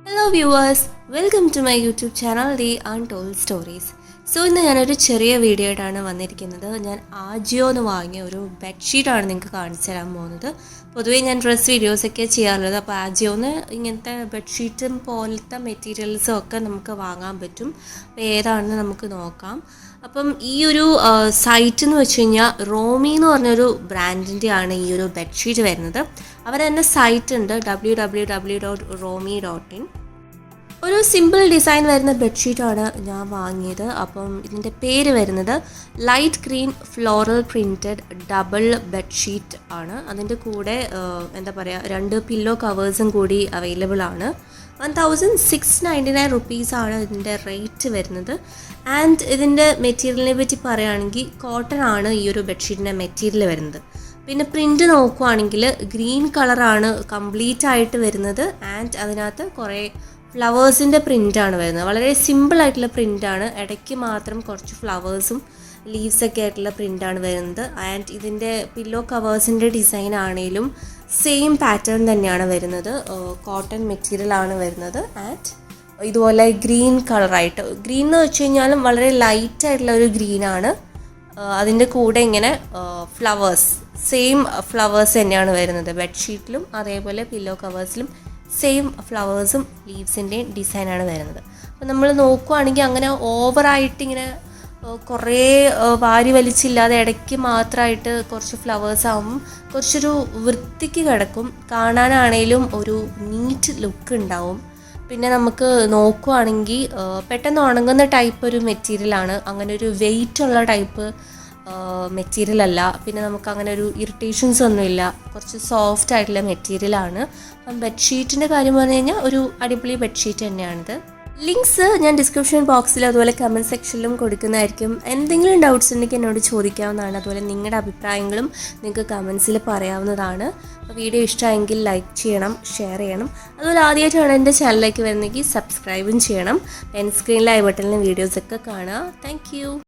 Hello viewers, welcome to my YouTube channel the untold stories. So ഇന്ന് ഞാനൊരു ചെറിയ video ആയിട്ടാണ് വന്നിരിക്കുന്നത്. ഞാൻ ആജിയോന്ന് വാങ്ങിയ ഒരു ബെഡ്ഷീറ്റാണ് നിങ്ങൾക്ക് കാണിച്ചു തരാൻ പോകുന്നത്. പൊതുവേ ഞാൻ ഡ്രസ്സ് വീഡിയോസൊക്കെ ചെയ്യാറുള്ളത്. അപ്പോൾ ആജിയോന്ന് ഇങ്ങനത്തെ ബെഡ്ഷീറ്റും പോലത്തെ മെറ്റീരിയൽസും ഒക്കെ നമുക്ക് വാങ്ങാൻ പറ്റും. അപ്പോൾ ഏതാണെന്ന് നമുക്ക് നോക്കാം. അപ്പം ഈ ഒരു സൈറ്റ് എന്ന് വെച്ച് കഴിഞ്ഞാൽ റോമി എന്ന് പറഞ്ഞൊരു ബ്രാൻഡിൻ്റെ ആണ് ഈ ഒരു ബെഡ്ഷീറ്റ് വരുന്നത്. അവർ തന്നെ സൈറ്റ് ഉണ്ട് www.romi.in. ഒരു സിമ്പിൾ ഡിസൈൻ വരുന്ന ബെഡ്ഷീറ്റാണ് ഞാൻ വാങ്ങിയത്. അപ്പം ഇതിൻ്റെ പേര് വരുന്നത് light green floral printed double bedsheet ആണ്. അതിൻ്റെ കൂടെ എന്താ പറയുക, 2 പില്ലോ കവേഴ്സും കൂടി അവൈലബിൾ ആണ്. 1699 റുപ്പീസാണ് ഇതിൻ്റെ റേറ്റ് വരുന്നത്. ആൻഡ് ഇതിൻ്റെ മെറ്റീരിയലിനെ പറ്റി പറയുകയാണെങ്കിൽ കോട്ടൺ ആണ് ഈ ഒരു ബെഡ്ഷീറ്റിൻ്റെ മെറ്റീരിയൽ വരുന്നത്. പിന്നെ പ്രിൻ്റ് നോക്കുവാണെങ്കിൽ ഗ്രീൻ കളറാണ് കംപ്ലീറ്റ് ആയിട്ട് വരുന്നത്. ആൻഡ് അതിനകത്ത് കുറേ ഫ്ലവേഴ്സിൻ്റെ പ്രിൻ്റാണ് വരുന്നത്. വളരെ സിമ്പിളായിട്ടുള്ള പ്രിൻ്റാണ്. ഇടയ്ക്ക് മാത്രം കുറച്ച് ഫ്ലവേഴ്സും ലീവ്സൊക്കെ ആയിട്ടുള്ള പ്രിൻ്റാണ് വരുന്നത്. ആൻഡ് ഇതിൻ്റെ പില്ലോ കവേഴ്സിൻ്റെ ഡിസൈൻ ആണെങ്കിലും സെയിം പാറ്റേൺ തന്നെയാണ് വരുന്നത്. കോട്ടൺ മെറ്റീരിയൽ ആണ് വരുന്നത്. ആൻഡ് ഇതുപോലെ ഗ്രീൻ കളറായിട്ട്, ഗ്രീൻ എന്ന് വെച്ച് കഴിഞ്ഞാലും വളരെ ലൈറ്റായിട്ടുള്ള ഒരു ഗ്രീനാണ്. അതിൻ്റെ കൂടെ ഇങ്ങനെ ഫ്ലവേഴ്സ്, സെയിം ഫ്ലവേഴ്സ് തന്നെയാണ് വരുന്നത്. ബെഡ്ഷീറ്റിലും അതേപോലെ പില്ലോ കവേഴ്സിലും സെയിം ഫ്ലവേഴ്സും ലീവ്സിൻ്റെയും ഡിസൈനാണ് വരുന്നത്. അപ്പോൾ നമ്മൾ നോക്കുവാണെങ്കിൽ അങ്ങനെ ഓവറായിട്ട് ഇങ്ങനെ കുറേ വാരി വലിച്ചില്ലാതെ ഇടയ്ക്ക് മാത്രമായിട്ട് കുറച്ച് ഫ്ലവേഴ്സ് ആകുമ്പം കുറച്ചൊരു വൃത്തിക്ക് കിടക്കും. കാണാനാണേലും ഒരു നീറ്റ് ലുക്ക് ഉണ്ടാവും. പിന്നെ നമുക്ക് നോക്കുവാണെങ്കിൽ പെട്ടെന്ന് ഉണങ്ങുന്ന ടൈപ്പ് ഒരു മെറ്റീരിയലാണ്. അങ്ങനെ ഒരു വെയിറ്റ് ഉള്ള ടൈപ്പ് മെറ്റീരിയൽ അല്ല. പിന്നെ നമുക്ക് അങ്ങനെ ഒരു ഇറിറ്റേഷൻസ് ഒന്നുമില്ല. കുറച്ച് സോഫ്റ്റ് ആയിട്ടുള്ള മെറ്റീരിയലാണ്. അപ്പം ബെഡ്ഷീറ്റിൻ്റെ കാര്യം പറഞ്ഞു കഴിഞ്ഞാൽ ഒരു അടിപൊളി ബെഡ്ഷീറ്റ് തന്നെയാണിത്. ലിങ്ക്സ് ഞാൻ ഡിസ്ക്രിപ്ഷൻ ബോക്സിൽ അതുപോലെ കമൻറ്റ് സെക്ഷനിലും കൊടുക്കുന്നതായിരിക്കും. എന്തെങ്കിലും ഡൗട്ട്സ് ഉണ്ടെങ്കിൽ എന്നോട് ചോദിക്കാവുന്നതാണ്. അതുപോലെ നിങ്ങളുടെ അഭിപ്രായങ്ങളും നിങ്ങൾക്ക് കമൻസിൽ പറയാവുന്നതാണ്. അപ്പോൾ വീഡിയോ ഇഷ്ടമായെങ്കിൽ ലൈക്ക് ചെയ്യണം, ഷെയർ ചെയ്യണം. അതുപോലെ ആദ്യമായിട്ടാണ് എൻ്റെ ചാനലിലേക്ക് വരുന്നെങ്കിൽ സബ്സ്ക്രൈബും ചെയ്യണം. സ്ക്രീനിലെ ഐ ബട്ടണിലെ വീഡിയോസൊക്കെ കാണുക. താങ്ക്